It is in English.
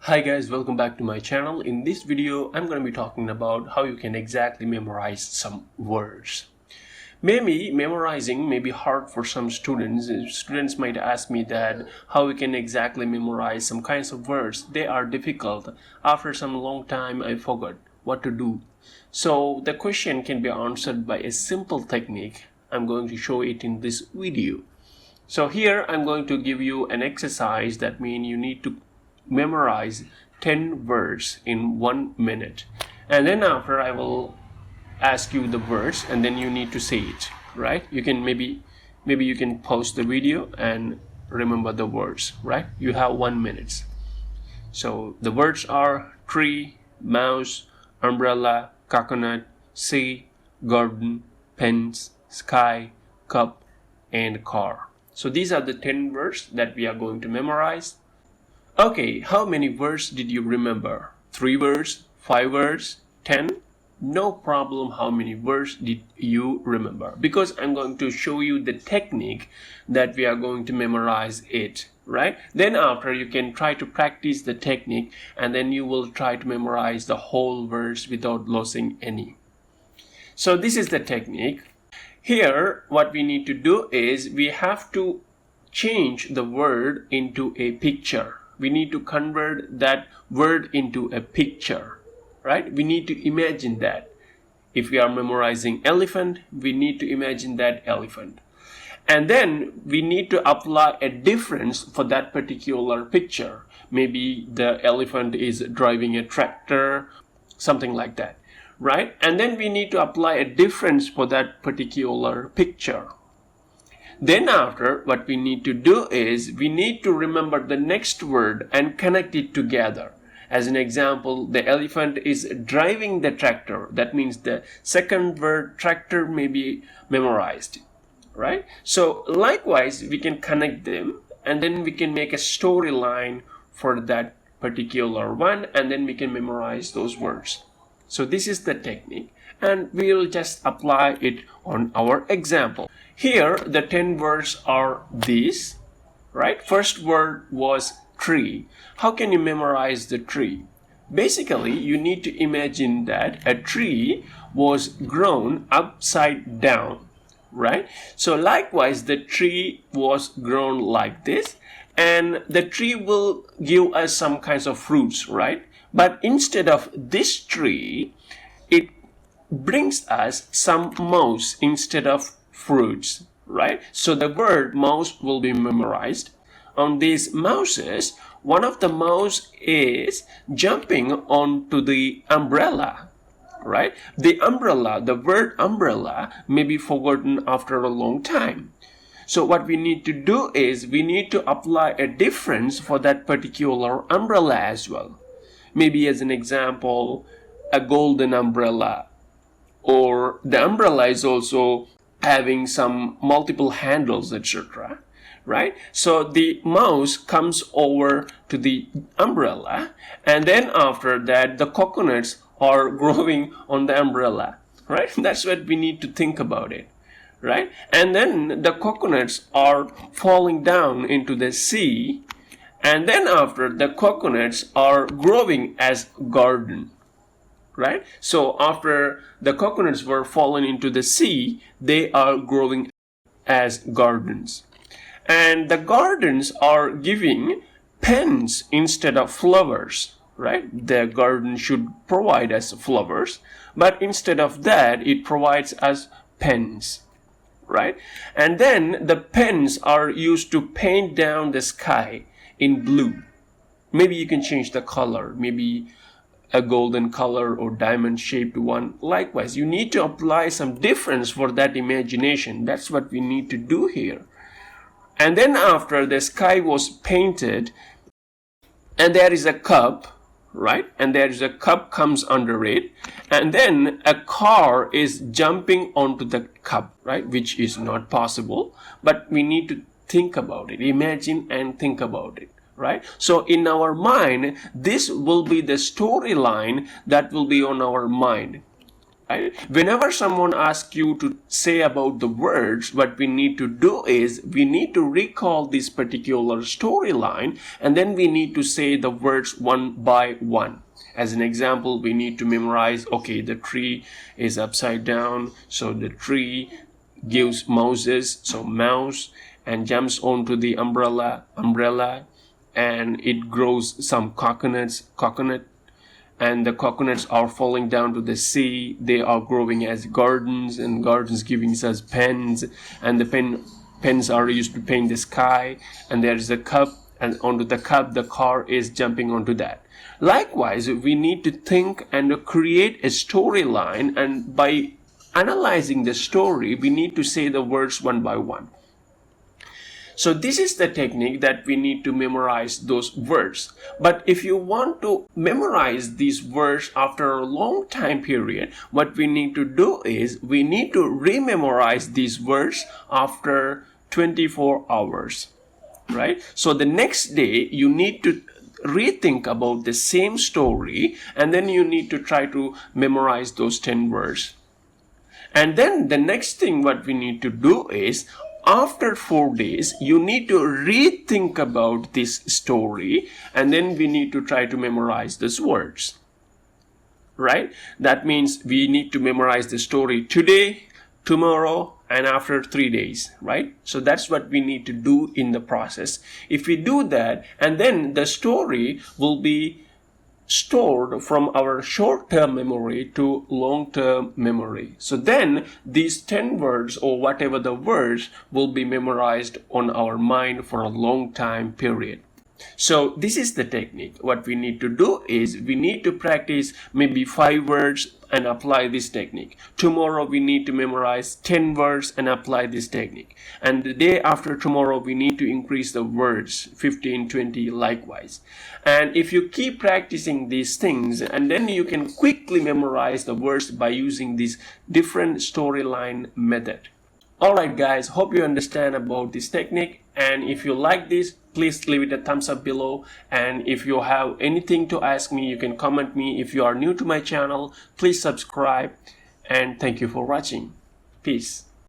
Hi guys, welcome back to my channel. In this video, I'm going to be talking about how you can exactly memorize some words. Maybe memorizing may be hard for some students. Students might ask me that how we can exactly memorize some kinds of words. They are difficult. After some long time, I forgot what to do. So the question can be answered by a simple technique. I'm going to show it in this video. So here I'm going to give you an exercise that means you need to memorize 10 words in 1 minute, and then after I will ask you the words and then you need to say it, right? You can maybe you can pause the video and remember the words, right? You have 1 minute. So the words are tree, mouse, umbrella, coconut, sea, garden, pens, sky, cup, and car. So these are the 10 words that we are going to memorize. Okay, how many words did you remember? 3 words, 5 words, 10? No problem how many words did you remember, because I'm going to show you the technique that we are going to memorize it, right? Then after you can try to practice the technique and then you will try to memorize the whole words without losing any. So this is the technique. Here what we need to do is we have to change the word into a picture. We need to convert that word into a picture, right? We need to imagine that. If we are memorizing elephant, we need to imagine that elephant. And then we need to apply a difference for that particular picture. Maybe the elephant is driving a tractor, something like that, right? And then we need to apply a difference for that particular picture. Then after, what we need to do is we need to remember the next word and connect it together. As an example, the elephant is driving the tractor. That means the second word tractor may be memorized, right? So likewise, we can connect them and then we can make a storyline for that particular one and then we can memorize those words. So this is the technique and we'll just apply it on our example. Here the 10 words are these, right? First word was tree. How can you memorize the tree? Basically, you need to imagine that a tree was grown upside down, right? So likewise, the tree was grown like this and the tree will give us some kinds of fruits, right? But instead of this tree, it brings us some mouse instead of fruits, right? So the word mouse will be memorized. On these mouses, one of the mouse is jumping onto the umbrella, right? The umbrella, the word umbrella may be forgotten after a long time. So what we need to do is we need to apply a difference for that particular umbrella as well. Maybe as an example, a golden umbrella, or the umbrella is also having some multiple handles, etc., right? So the mouse comes over to the umbrella and then after that the coconuts are growing on the umbrella, right? That's what we need to think about it, right? And then the coconuts are falling down into the sea and then after the coconuts are growing as garden, right? So after the coconuts were fallen into the sea, they are growing as gardens. And the gardens are giving pens instead of flowers, right? The garden should provide us flowers, but instead of that, it provides us pens, right? And then the pens are used to paint down the sky in blue. Maybe you can change the color, maybe a golden color or diamond shaped one. Likewise, you need to apply some difference for that imagination. That's what we need to do here. And then after the sky was painted and there is a cup, right? And there is a cup comes under it and then a car is jumping onto the cup, right? Which is not possible, but we need to think about it, imagine and think about it. Right? So in our mind, this will be the storyline that will be on our mind. Right? Whenever someone asks you to say about the words, what we need to do is we need to recall this particular storyline, and then we need to say the words one by one. As an example, we need to memorize, okay, the tree is upside down, so the tree gives mouses, so mouse, and jumps onto the umbrella, and it grows some coconut, and the coconuts are falling down to the sea. They are growing as gardens, and gardens giving us pens, and the pens are used to paint the sky, and there is a cup, and onto the cup the car is jumping onto that. Likewise, we need to think and create a storyline, and by analyzing the story, we need to say the words one by one. So this is the technique that we need to memorize those words. But if you want to memorize these words after a long time period, what we need to do is we need to rememorize these words after 24 hours, right? So the next day you need to rethink about the same story, and then you need to try to memorize those 10 words. And then the next thing what we need to do is, after 4 days, you need to rethink about this story, and then we need to try to memorize these words, right? That means we need to memorize the story today, tomorrow, and after 3 days, right? So that's what we need to do in the process. If we do that, and then the story will be stored from our short-term memory to long-term memory. So then these 10 words, or whatever the words, will be memorized on our mind for a long time period. So this is the technique. What we need to do is we need to practice maybe 5 words and apply this technique. Tomorrow we need to memorize 10 words and apply this technique. And the day after tomorrow we need to increase the words 15, 20 likewise. And if you keep practicing these things, and then you can quickly memorize the words by using this different storyline method. Alright guys, hope you understand about this technique, and if you like this, please leave it a thumbs up below, and if you have anything to ask me, you can comment me. If you are new to my channel, please subscribe, and thank you for watching. Peace.